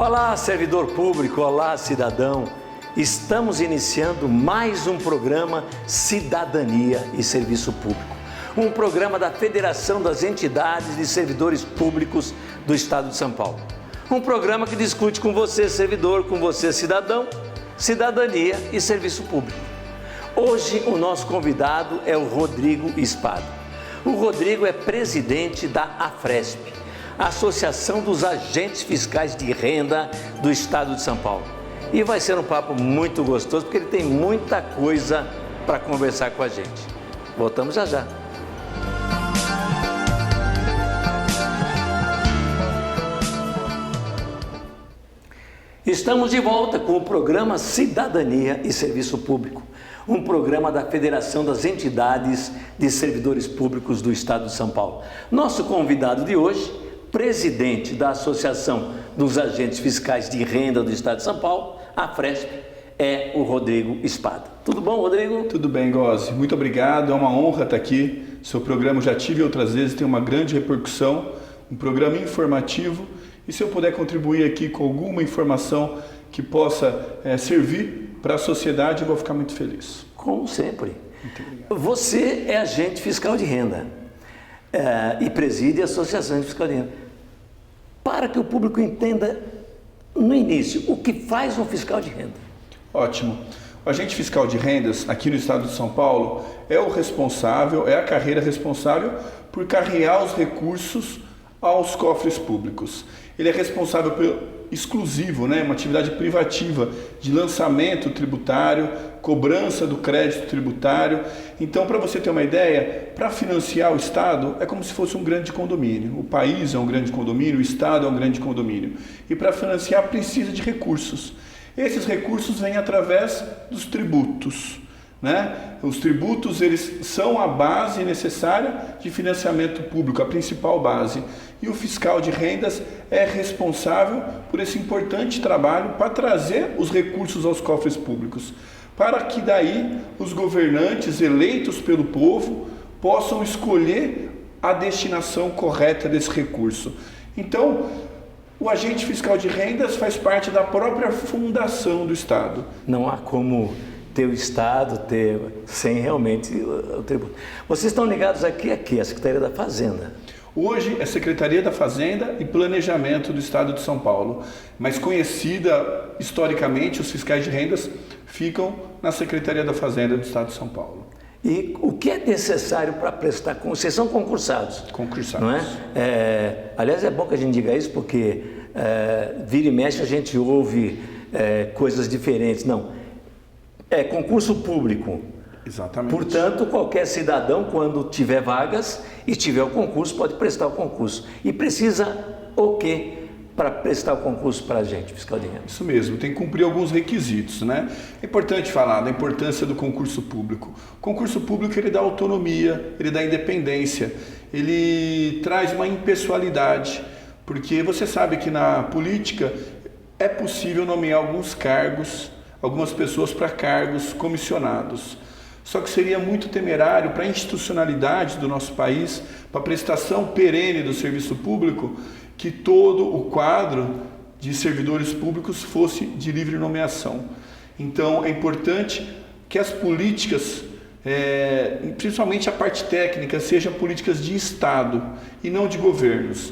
Olá, servidor público, olá, cidadão. Estamos iniciando mais um programa Cidadania e Serviço Público. Um programa da Federação das Entidades de Servidores Públicos do Estado de São Paulo. Um programa que discute com você, servidor, com você, cidadão, cidadania e serviço público. Hoje o nosso convidado é o Rodrigo Espada. O Rodrigo é presidente da AFRESP, Associação dos Agentes Fiscais de Renda do Estado de São Paulo. E vai ser um papo muito gostoso, porque ele tem muita coisa para conversar com a gente. Voltamos já já. Estamos de volta com o programa Cidadania e Serviço Público, um programa da Federação das Entidades de Servidores Públicos do Estado de São Paulo. Nosso convidado de hoje, presidente da Associação dos Agentes Fiscais de Renda do Estado de São Paulo, a AFRESP, é o Rodrigo Espada. Tudo bom, Rodrigo? Tudo bem, Gozzi. Muito obrigado. É uma honra estar aqui. Seu programa eu já tive outras vezes, tem uma grande repercussão, um programa informativo. E se eu puder contribuir aqui com alguma informação que possa servir para a sociedade, eu vou ficar muito feliz. Como sempre. Muito obrigado. Você é agente fiscal de renda e preside a Associação de Fiscal de Renda. Para que o público entenda, no início, o que faz um fiscal de renda? Ótimo. O agente fiscal de rendas aqui no estado de São Paulo é o responsável, é a carreira responsável por carrear os recursos aos cofres públicos. Ele é responsável pelo exclusivo, uma atividade privativa de lançamento tributário, cobrança do crédito tributário. Então, para você ter uma ideia, para financiar o Estado é como se fosse um grande condomínio. O país é um grande condomínio, o Estado é um grande condomínio. E para financiar precisa de recursos. Esses recursos vêm através dos tributos. Os tributos, eles são a base necessária de financiamento público, a principal base. E o fiscal de rendas é responsável por esse importante trabalho para trazer os recursos aos cofres públicos, para que daí os governantes eleitos pelo povo possam escolher a destinação correta desse recurso. Então, o agente fiscal de rendas faz parte da própria fundação do Estado. Não há como ter o Estado sem realmente o tributo. Vocês estão ligados aqui, a Secretaria da Fazenda. Hoje é Secretaria da Fazenda e Planejamento do Estado de São Paulo, mas conhecida historicamente, os fiscais de rendas ficam na Secretaria da Fazenda do Estado de São Paulo. E o que é necessário para prestar concurso? Vocês são concursados. Concursados. Não é? Aliás, é bom que a gente diga isso, porque vira e mexe a gente ouve coisas diferentes. Não, é concurso público. Exatamente. Portanto, qualquer cidadão, quando tiver vagas e tiver o concurso, pode prestar o concurso. E precisa o quê para prestar o concurso para a gente, fiscal de renda? Isso mesmo, tem que cumprir alguns requisitos, É importante falar da importância do concurso público. O concurso público, ele dá autonomia, ele dá independência, ele traz uma impessoalidade, porque você sabe que na política é possível nomear alguns cargos, algumas pessoas para cargos comissionados. Só que seria muito temerário para a institucionalidade do nosso país, para a prestação perene do serviço público, que todo o quadro de servidores públicos fosse de livre nomeação. Então, é importante que as políticas, principalmente a parte técnica, sejam políticas de Estado e não de governos,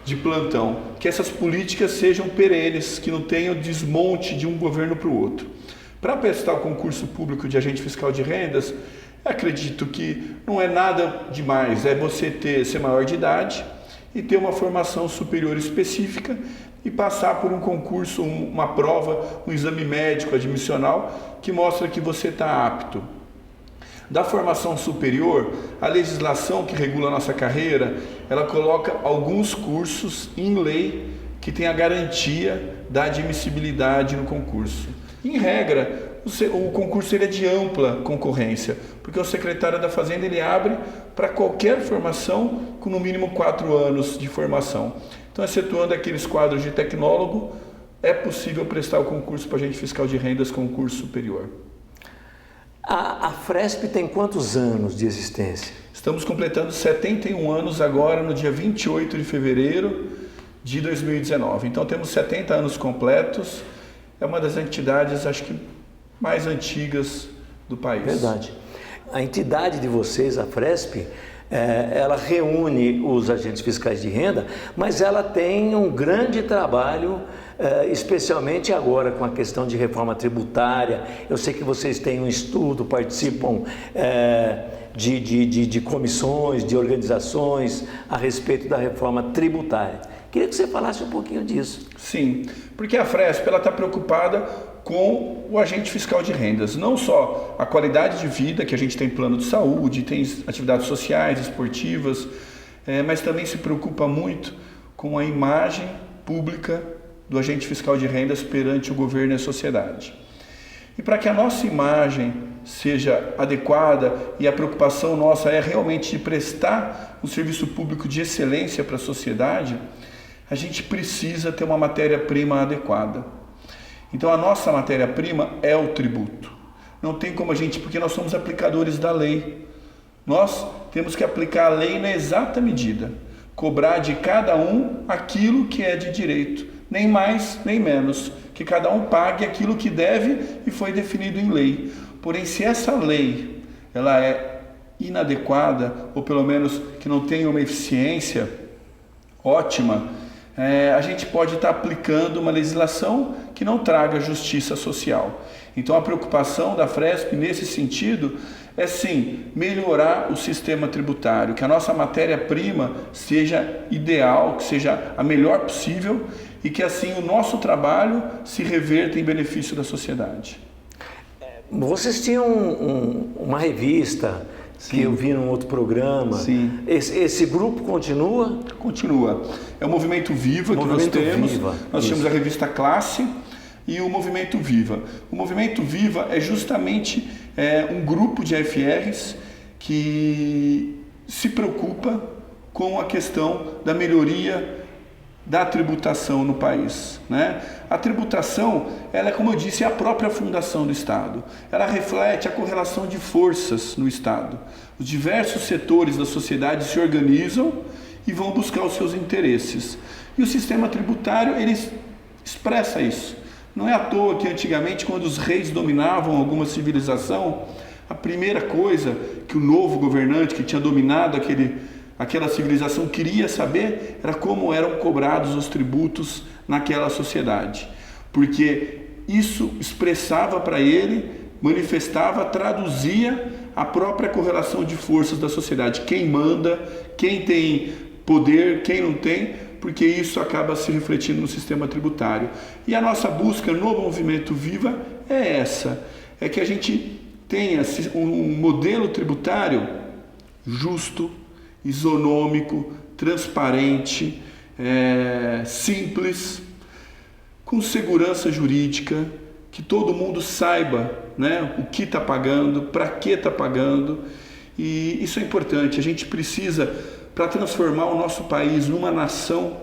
de plantão. Que essas políticas sejam perenes, que não tenham desmonte de um governo para o outro. Para prestar o concurso público de agente fiscal de rendas, acredito que não é nada demais, é você ser maior de idade e ter uma formação superior específica e passar por um concurso, uma prova, um exame médico admissional que mostra que você está apto. Da formação superior, a legislação que regula a nossa carreira, ela coloca alguns cursos em lei que tem a garantia da admissibilidade no concurso. Em regra, o concurso é de ampla concorrência, porque o secretário da Fazenda ele abre para qualquer formação com no mínimo 4 anos de formação. Então, excetuando aqueles quadros de tecnólogo, é possível prestar o concurso para agente fiscal de rendas com curso superior. A AFRESP tem quantos anos de existência? Estamos completando 71 anos agora, no dia 28 de fevereiro de 2019. Então temos 70 anos completos, é uma das entidades, acho que, mais antigas do país. Verdade. A entidade de vocês, a Fresp, ela reúne os agentes fiscais de renda, mas ela tem um grande trabalho, especialmente agora com a questão de reforma tributária. Eu sei que vocês têm um estudo, participam de comissões, de organizações a respeito da reforma tributária. Queria que você falasse um pouquinho disso. Sim, porque a Fresp está preocupada com o agente fiscal de rendas, não só a qualidade de vida, que a gente tem plano de saúde, tem atividades sociais, esportivas, mas também se preocupa muito com a imagem pública do agente fiscal de rendas perante o governo e a sociedade. E para que a nossa imagem seja adequada, e a preocupação nossa é realmente de prestar um serviço público de excelência para a sociedade, a gente precisa ter uma matéria-prima adequada. Então a nossa matéria-prima é o tributo. Não tem como porque nós somos aplicadores da lei. Nós temos que aplicar a lei na exata medida, cobrar de cada um aquilo que é de direito, nem mais nem menos, que cada um pague aquilo que deve e foi definido em lei. Porém, se essa lei ela é inadequada, ou pelo menos que não tem uma eficiência ótima, a gente pode estar aplicando uma legislação que não traga justiça social. Então a preocupação da Fresp nesse sentido é sim melhorar o sistema tributário, que a nossa matéria-prima seja ideal, que seja a melhor possível e que assim o nosso trabalho se reverta em benefício da sociedade. Vocês tinham uma revista, sim, que eu vi num outro programa. Sim. Esse grupo continua? Continua. É o Movimento Viva que nós temos. Nós temos a revista Classe e o Movimento Viva. O Movimento Viva é justamente um grupo de AFRs que se preocupa com a questão da melhoria da tributação no país, né? A tributação, ela é, como eu disse, a própria fundação do Estado. Ela reflete a correlação de forças no Estado. Os diversos setores da sociedade se organizam e vão buscar os seus interesses. E o sistema tributário, ele expressa isso. Não é à toa que antigamente, quando os reis dominavam alguma civilização, a primeira coisa que o novo governante que tinha dominado aquela civilização queria saber era como eram cobrados os tributos naquela sociedade, porque isso expressava para ele, manifestava, traduzia a própria correlação de forças da sociedade, quem manda, quem tem poder, quem não tem, porque isso acaba se refletindo no sistema tributário. E a nossa busca no Movimento Viva é essa, é que a gente tenha um modelo tributário justo, isonômico, transparente, simples, com segurança jurídica, que todo mundo saiba, né, o que está pagando, para que está pagando, e isso é importante. A gente precisa, para transformar o nosso país numa nação,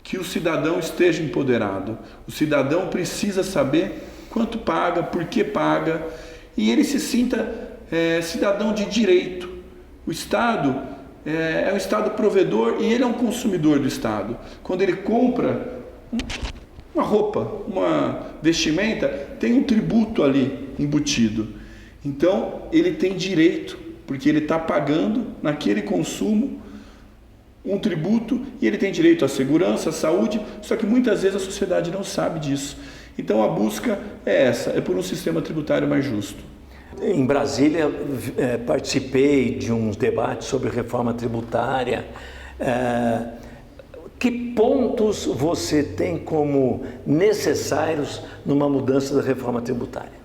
que o cidadão esteja empoderado. O cidadão precisa saber quanto paga, por que paga, e ele se sinta cidadão de direito. O Estado é um Estado provedor e ele é um consumidor do Estado. Quando ele compra uma roupa, uma vestimenta, tem um tributo ali embutido. Então, ele tem direito, porque ele está pagando naquele consumo um tributo e ele tem direito à segurança, à saúde, só que muitas vezes a sociedade não sabe disso. Então, a busca é essa, é por um sistema tributário mais justo. Em Brasília, participei de uns debates sobre reforma tributária. Que pontos você tem como necessários numa mudança da reforma tributária?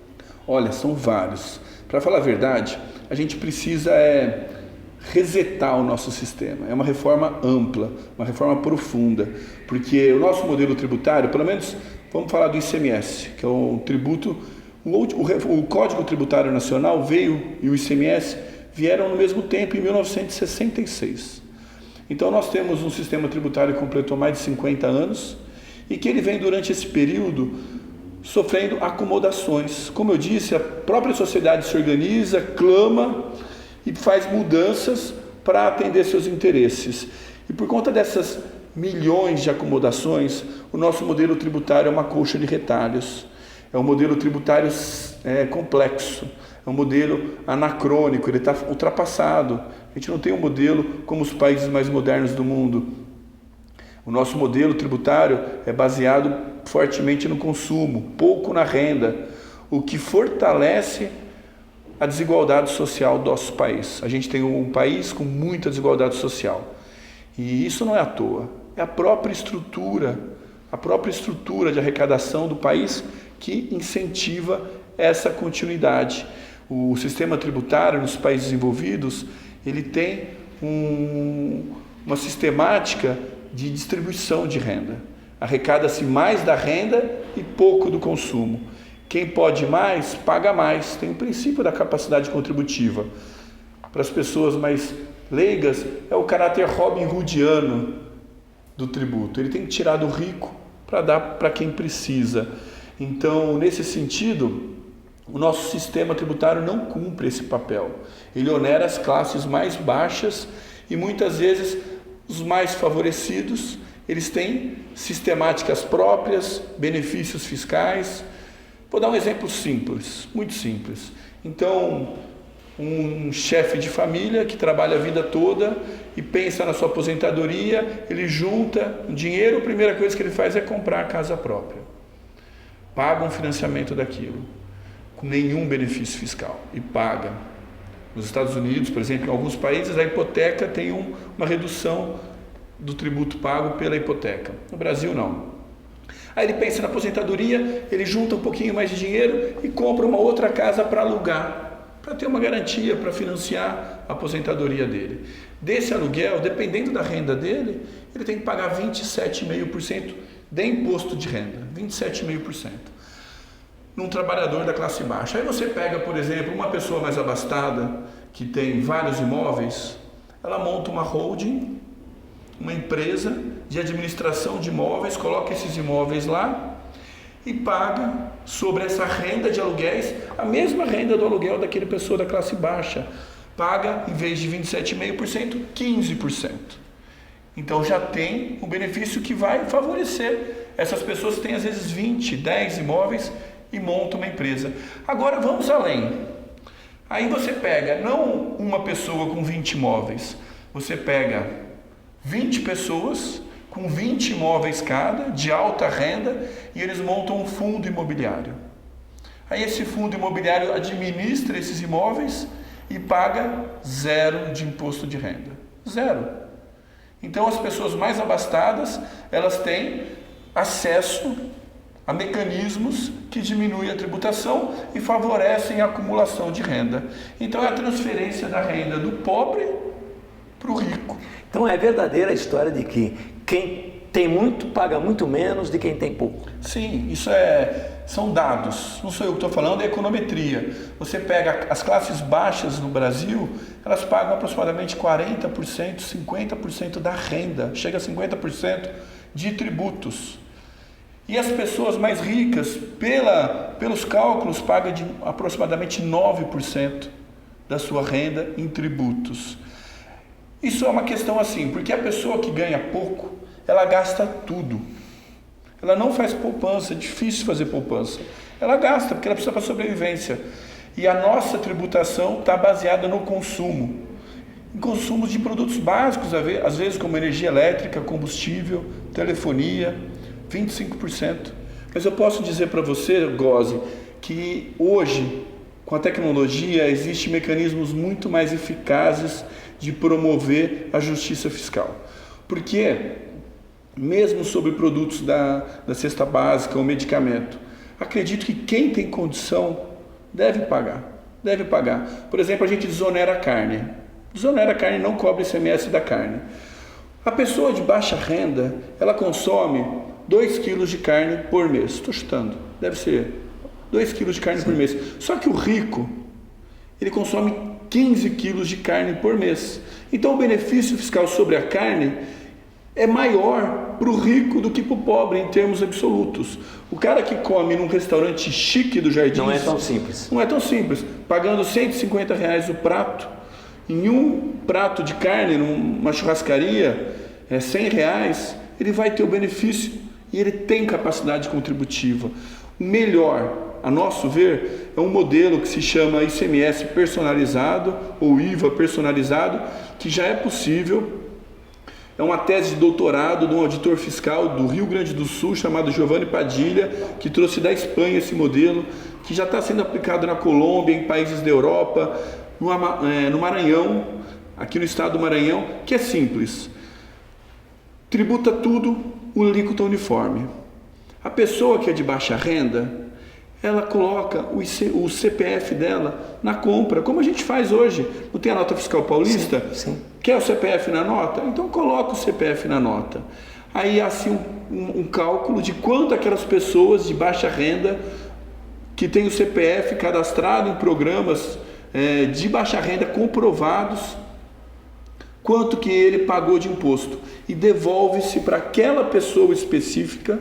Olha, são vários. Para falar a verdade, a gente precisa resetar o nosso sistema. É uma reforma ampla, uma reforma profunda, porque o nosso modelo tributário, pelo menos vamos falar do ICMS, que é um tributo. O Código Tributário Nacional e o ICMS vieram no mesmo tempo, em 1966. Então nós temos um sistema tributário que completou mais de 50 anos e que ele vem durante esse período sofrendo acomodações. Como eu disse, a própria sociedade se organiza, clama e faz mudanças para atender seus interesses. E por conta dessas milhões de acomodações, o nosso modelo tributário é uma colcha de retalhos. É um modelo tributário complexo, é um modelo anacrônico, ele está ultrapassado. A gente não tem um modelo como os países mais modernos do mundo. O nosso modelo tributário é baseado fortemente no consumo, pouco na renda, o que fortalece a desigualdade social do nosso país. A gente tem um país com muita desigualdade social. E isso não é à toa, é a própria estrutura de arrecadação do país que incentiva essa continuidade. O sistema tributário nos países desenvolvidos, ele tem uma sistemática de distribuição de renda. Arrecada-se mais da renda e pouco do consumo. Quem pode mais, paga mais. Tem o princípio da capacidade contributiva. Para as pessoas mais leigas, é o caráter Robin Hoodiano do tributo. Ele tem que tirar do rico para dar para quem precisa. Então, nesse sentido, o nosso sistema tributário não cumpre esse papel. Ele onera as classes mais baixas e muitas vezes os mais favorecidos, eles têm sistemáticas próprias, benefícios fiscais. Vou dar um exemplo simples, muito simples. Então, um chefe de família que trabalha a vida toda e pensa na sua aposentadoria, ele junta dinheiro, a primeira coisa que ele faz é comprar a casa própria. Paga um financiamento daquilo, com nenhum benefício fiscal, e paga. Nos Estados Unidos, por exemplo, em alguns países, a hipoteca tem uma redução do tributo pago pela hipoteca. No Brasil, não. Aí ele pensa na aposentadoria, ele junta um pouquinho mais de dinheiro e compra uma outra casa para alugar, para ter uma garantia, para financiar a aposentadoria dele. Desse aluguel, dependendo da renda dele, ele tem que pagar 27,5% de imposto de renda, 27,5%. Num trabalhador da classe baixa. Aí você pega, por exemplo, uma pessoa mais abastada, que tem vários imóveis, ela monta uma holding, uma empresa de administração de imóveis, coloca esses imóveis lá e paga sobre essa renda de aluguéis, a mesma renda do aluguel daquele pessoa da classe baixa. Paga, em vez de 27,5%, 15%. Então já tem um benefício que vai favorecer essas pessoas que têm às vezes 20, 10 imóveis e montam uma empresa. Agora vamos além. Aí você pega não uma pessoa com 20 imóveis, você pega 20 pessoas com 20 imóveis cada, de alta renda, e eles montam um fundo imobiliário. Aí esse fundo imobiliário administra esses imóveis e paga 0 de imposto de renda. 0. Então as pessoas mais abastadas, elas têm acesso a mecanismos que diminuem a tributação e favorecem a acumulação de renda. Então é a transferência da renda do pobre para o rico. Então é verdadeira a história de que quem tem muito paga muito menos de quem tem pouco. Sim, isso são dados, não sou eu que estou falando, é econometria. Você pega as classes baixas no Brasil, elas pagam aproximadamente 40%, 50% da renda, chega a 50% de tributos. E as pessoas mais ricas, pelos cálculos, pagam de aproximadamente 9% da sua renda em tributos. Isso é uma questão assim, porque a pessoa que ganha pouco, ela gasta tudo. Ela não faz poupança, é difícil fazer poupança. Ela gasta, porque ela precisa para sobrevivência. E a nossa tributação está baseada no consumo. Em consumos de produtos básicos, às vezes como energia elétrica, combustível, telefonia, 25%. Mas eu posso dizer para você, Gose, que hoje, com a tecnologia, existem mecanismos muito mais eficazes de promover a justiça fiscal. Porque, mesmo sobre produtos da cesta básica ou medicamento, acredito que quem tem condição deve pagar. Deve pagar. Por exemplo, a gente desonera a carne. Desonera a carne, não cobra ICMS da carne. A pessoa de baixa renda, ela consome 2 quilos de carne por mês. Estou chutando. Deve ser 2 quilos de carne por mês. Só que o rico, ele consome 15 quilos de carne por mês. Então o benefício fiscal sobre a carne é maior para o rico do que para o pobre em termos absolutos. O cara que come num restaurante chique do Jardins... Não é tão simples. Não é tão simples. Pagando R$150 o prato, em um prato de carne, numa churrascaria, R$100, ele vai ter o benefício e ele tem capacidade contributiva. O melhor, a nosso ver, é um modelo que se chama ICMS personalizado ou IVA personalizado, que já é possível. É uma tese de doutorado de um auditor fiscal do Rio Grande do Sul, chamado Giovanni Padilha, que trouxe da Espanha esse modelo, que já está sendo aplicado na Colômbia, em países da Europa, no Maranhão, aqui no estado do Maranhão, que é simples. Tributa tudo, o alíquota uniforme. A pessoa que é de baixa renda, ela coloca o CPF dela na compra, como a gente faz hoje. Não tem a nota fiscal paulista? Sim. Quer o CPF na nota? Então coloca o CPF na nota. Aí há assim um cálculo de quanto aquelas pessoas de baixa renda que têm o CPF cadastrado em programas de baixa renda comprovados, quanto que ele pagou de imposto. E devolve-se para aquela pessoa específica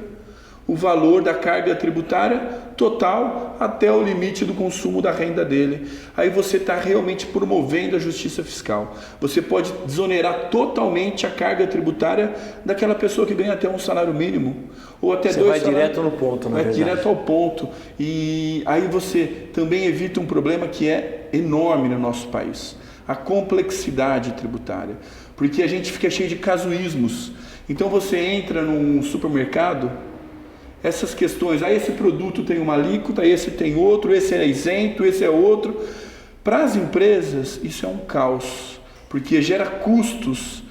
o valor da carga tributária total até o limite do consumo da renda dele. Aí você está realmente promovendo a justiça fiscal. Você pode desonerar totalmente a carga tributária daquela pessoa que ganha até um salário mínimo ou até você 2 vai salários. Direto no ponto, na vai verdade. Direto ao ponto. E aí você também evita um problema que é enorme no nosso país: a complexidade tributária. Porque a gente fica cheio de casuísmos. Então você entra num supermercado, essas questões, esse produto tem uma alíquota, esse tem outro, esse é isento, esse é outro. Para as empresas, isso é um caos, porque gera custos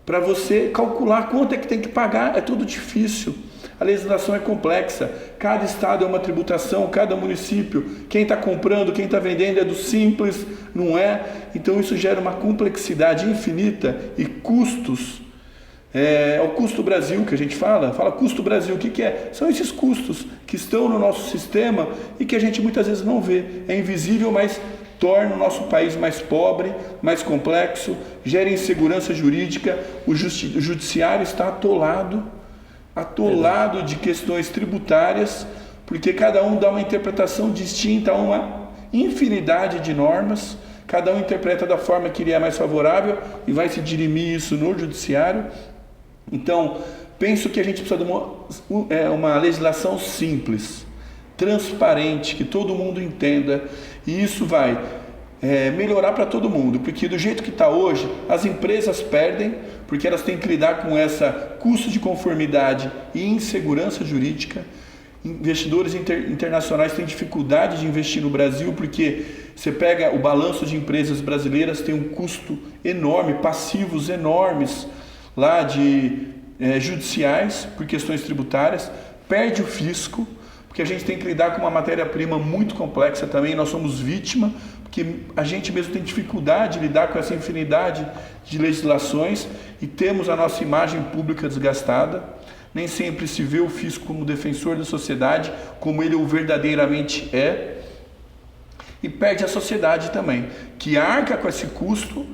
para você calcular quanto é que tem que pagar, é tudo difícil. A legislação é complexa, cada estado é uma tributação, cada município, quem está comprando, quem está vendendo é do simples, não é? Então isso gera uma complexidade infinita e custos. É o custo Brasil que a gente fala custo Brasil, o que é? São esses custos que estão no nosso sistema e que a gente muitas vezes não vê, é invisível, mas torna o nosso país mais pobre, mais complexo, gera insegurança jurídica, o judiciário está atolado de questões tributárias, porque cada um dá uma interpretação distinta a uma infinidade de normas, cada um interpreta da forma que lhe é mais favorável e vai se dirimir isso no judiciário. Então, penso que a gente precisa de uma legislação simples, transparente, que todo mundo entenda, e isso vai melhorar para todo mundo, porque do jeito que está hoje, as empresas perdem, porque elas têm que lidar com essa custo de conformidade e insegurança jurídica. Investidores internacionais têm dificuldade de investir no Brasil, porque você pega o balanço de empresas brasileiras, tem um custo enorme, passivos enormes, lá de judiciais por questões tributárias, perde o fisco, porque a gente tem que lidar com uma matéria-prima muito complexa também, nós somos vítima, porque a gente mesmo tem dificuldade de lidar com essa infinidade de legislações e temos a nossa imagem pública desgastada, nem sempre se vê o fisco como defensor da sociedade, como ele o verdadeiramente é, e perde a sociedade também, que arca com esse custo,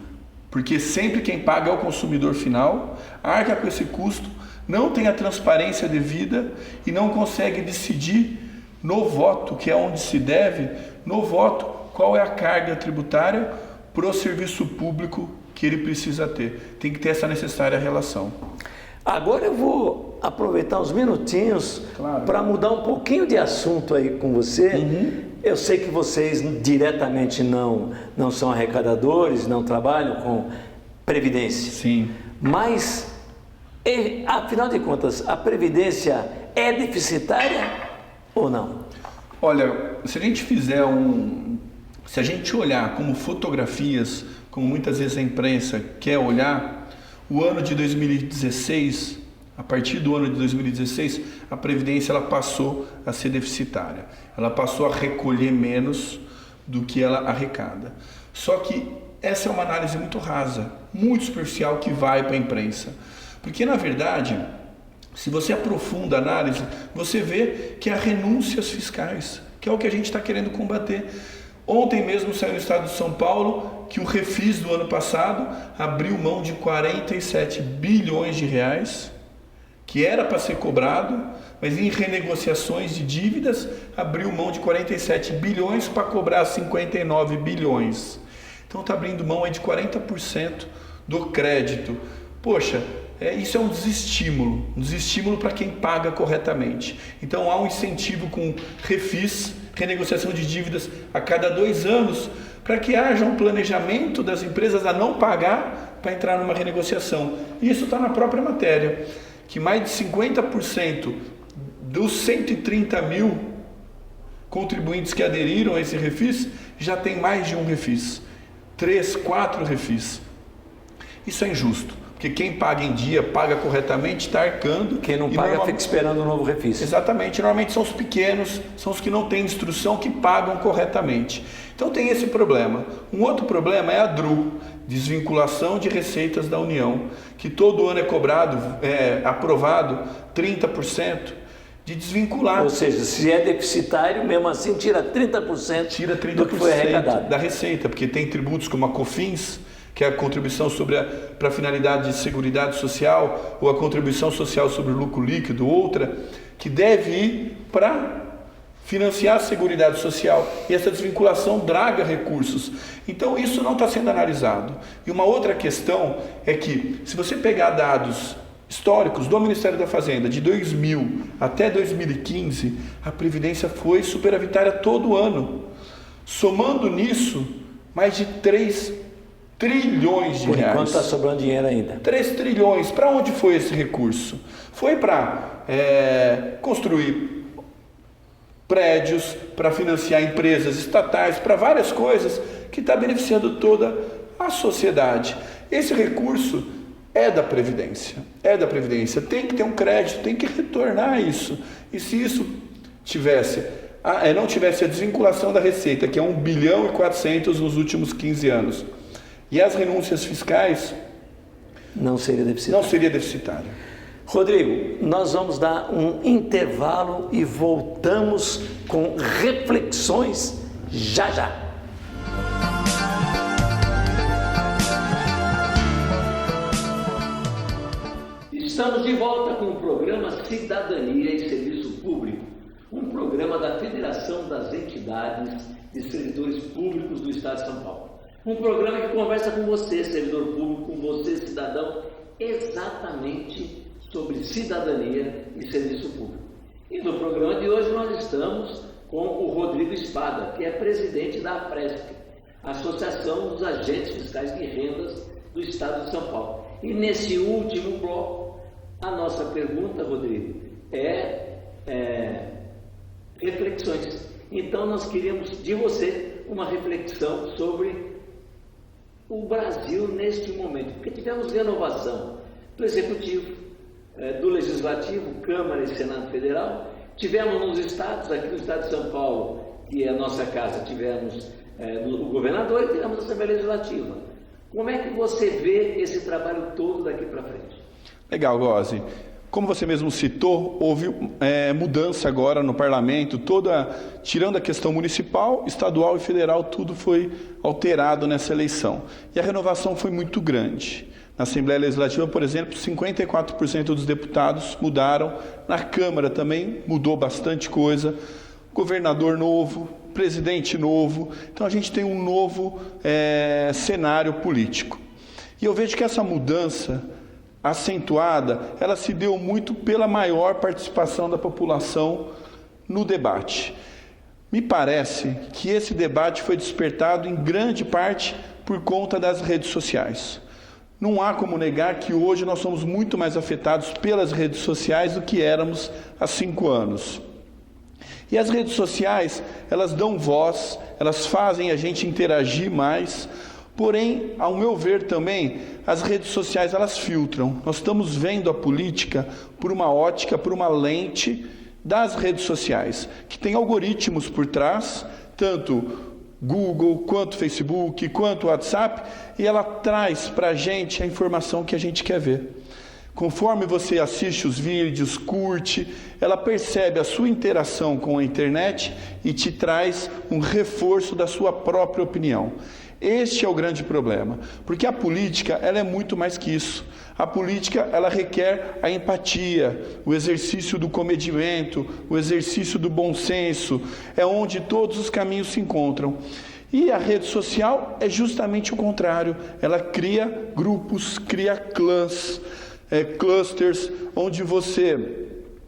porque sempre quem paga é o consumidor final, arca com esse custo, não tem a transparência devida e não consegue decidir no voto, que é onde se deve, no voto, qual é a carga tributária para o serviço público que ele precisa ter. Tem que ter essa necessária relação. Agora eu vou aproveitar uns minutinhos para mudar um pouquinho de assunto aí com você. Eu sei que vocês diretamente não são arrecadadores, não trabalham com previdência. Sim. Mas, afinal de contas, a previdência é deficitária ou não? Olha, se a gente olhar como fotografias, como muitas vezes a imprensa quer olhar, o ano de 2016, a partir do ano de 2016, a Previdência ela passou a ser deficitária. Ela passou a recolher menos do que ela arrecada. Só que essa é uma análise muito rasa, muito superficial que vai para a imprensa. Porque, na verdade, se você aprofunda a análise, você vê que há renúncias fiscais, que é o que a gente está querendo combater. Ontem mesmo saiu no estado de São Paulo que o Refis do ano passado abriu mão de 47 bilhões de reais, que era para ser cobrado, mas em renegociações de dívidas abriu mão de 47 bilhões para cobrar 59 bilhões. Então está abrindo mão aí de 40% do crédito. Poxa, isso é um desestímulo para quem paga corretamente. Então há um incentivo com refis, renegociação de dívidas a cada 2 anos, para que haja um planejamento das empresas a não pagar para entrar numa renegociação. E isso está na própria matéria, que mais de 50% dos 130 mil contribuintes que aderiram a esse refis já tem mais de um refis, 3, 4 refis. Isso é injusto, porque quem paga em dia, paga corretamente, está arcando. Quem não paga fica esperando um novo refis. Exatamente, normalmente são os pequenos, são os que não têm instrução, que pagam corretamente. Então tem esse problema. Um outro problema é a DRU, desvinculação de receitas da União, que todo ano é cobrado, aprovado 30% de desvincular. Ou seja, se é deficitário, mesmo assim tira 30%, do que foi arrecadado da receita, porque tem tributos como a COFINS, que é a contribuição para a finalidade de seguridade social, ou a contribuição social sobre o lucro líquido, outra, que deve ir para financiar a seguridade social. E essa desvinculação draga recursos. Então isso não está sendo analisado. E uma outra questão é que, se você pegar dados históricos do Ministério da Fazenda, de 2000 até 2015, a Previdência foi superavitária todo ano. Somando nisso, mais de 3 trilhões de reais. Por enquanto está sobrando dinheiro ainda. 3 trilhões. Para onde foi esse recurso? Foi para construir prédios, para financiar empresas estatais, para várias coisas que está beneficiando toda a sociedade. Esse recurso é da Previdência. Tem que ter um crédito, tem que retornar isso. E se isso não tivesse a desvinculação da receita, que é 1 bilhão e 400 nos últimos 15 anos, e as renúncias fiscais, não seria deficitário. Rodrigo, nós vamos dar um intervalo e voltamos com reflexões já. Estamos de volta com o programa Cidadania e Serviço Público, um programa da Federação das Entidades de Servidores Públicos do Estado de São Paulo. Um programa que conversa com você, servidor público, com você, cidadão, exatamente sobre cidadania e serviço público. E no programa de hoje nós estamos com o Rodrigo Espada, que é presidente da APRESP, Associação dos Agentes Fiscais de Rendas do Estado de São Paulo. E nesse último bloco, a nossa pergunta, Rodrigo, é reflexões. Então nós queríamos de você uma reflexão sobre o Brasil neste momento, porque tivemos renovação do Executivo, do Legislativo, Câmara e Senado Federal, tivemos nos estados, aqui no estado de São Paulo, que é a nossa casa, tivemos o governador e tivemos a Assembleia Legislativa. Como é que você vê esse trabalho todo daqui para frente? Legal, Gozzi. Como você mesmo citou, houve mudança agora no parlamento, tirando a questão municipal, estadual e federal, tudo foi alterado nessa eleição. E a renovação foi muito grande. Na Assembleia Legislativa, por exemplo, 54% dos deputados mudaram. Na Câmara também mudou bastante coisa. Governador novo, presidente novo. Então a gente tem um novo cenário político. E eu vejo que essa mudança acentuada, ela se deu muito pela maior participação da população no debate. Me parece que esse debate foi despertado em grande parte por conta das redes sociais. Não há como negar que hoje nós somos muito mais afetados pelas redes sociais do que éramos há 5 anos. E as redes sociais, elas dão voz, elas fazem a gente interagir mais. Porém, ao meu ver também, as redes sociais elas filtram. Nós estamos vendo a política por uma ótica, por uma lente das redes sociais, que tem algoritmos por trás, tanto Google, quanto Facebook, quanto WhatsApp, e ela traz para a gente a informação que a gente quer ver. Conforme você assiste os vídeos, curte, ela percebe a sua interação com a internet e te traz um reforço da sua própria opinião. Este é o grande problema, porque a política ela é muito mais que isso. A política ela requer a empatia, o exercício do comedimento, o exercício do bom senso, é onde todos os caminhos se encontram. E a rede social é justamente o contrário, ela cria grupos, cria clãs. clusters, onde você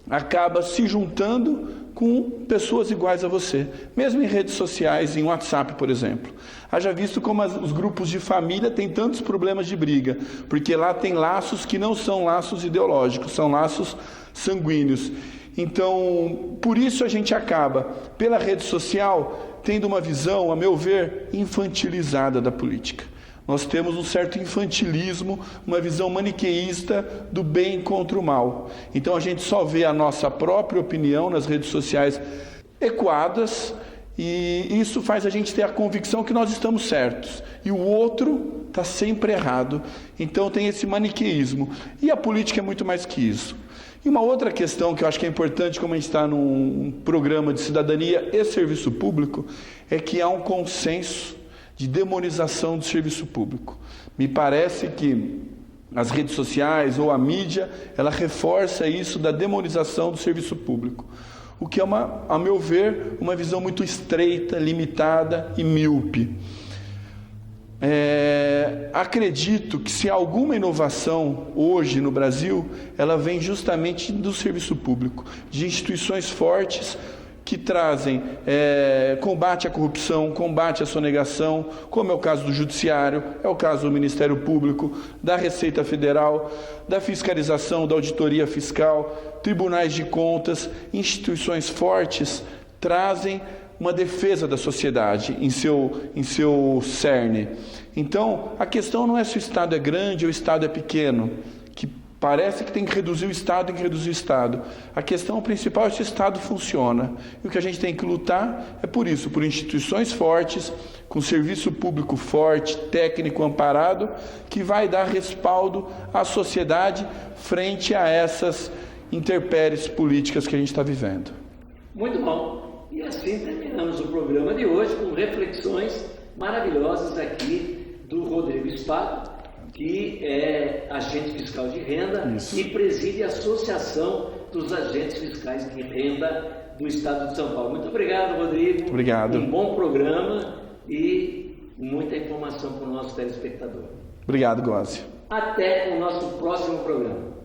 acaba se juntando com pessoas iguais a você, mesmo em redes sociais, em WhatsApp, por exemplo. Haja visto como os grupos de família têm tantos problemas de briga, porque lá tem laços que não são laços ideológicos, são laços sanguíneos. Então, por isso a gente acaba, pela rede social, tendo uma visão, a meu ver, infantilizada da política. Nós temos um certo infantilismo, uma visão maniqueísta do bem contra o mal. Então a gente só vê a nossa própria opinião nas redes sociais ecoadas, e isso faz a gente ter a convicção que nós estamos certos e o outro está sempre errado. Então tem esse maniqueísmo. E a política é muito mais que isso. E uma outra questão que eu acho que é importante, como a gente está num programa de cidadania e serviço público, é que há um consenso de demonização do serviço público. Me parece que as redes sociais ou a mídia, ela reforça isso da demonização do serviço público. O que é, a meu ver, uma visão muito estreita, limitada e míope. Acredito que se há alguma inovação hoje no Brasil, ela vem justamente do serviço público, de instituições fortes que trazem combate à corrupção, combate à sonegação, como é o caso do Judiciário, é o caso do Ministério Público, da Receita Federal, da fiscalização, da auditoria fiscal, tribunais de contas, instituições fortes trazem uma defesa da sociedade em seu cerne. Então, a questão não é se o Estado é grande ou o Estado é pequeno, que parece que tem que reduzir o Estado, tem que reduzir o Estado. A questão principal é se o Estado funciona. E o que a gente tem que lutar é por isso, por instituições fortes, com serviço público forte, técnico amparado, que vai dar respaldo à sociedade frente a essas intempéries políticas que a gente está vivendo. Muito bom. E assim terminamos o programa de hoje com reflexões maravilhosas aqui do Rodrigo Spado, que é agente fiscal de renda. Isso. E preside a Associação dos Agentes Fiscais de Renda do Estado de São Paulo. Muito obrigado, Rodrigo. Obrigado. Um bom programa e muita informação para o nosso telespectador. Obrigado, Gózio. Até o nosso próximo programa.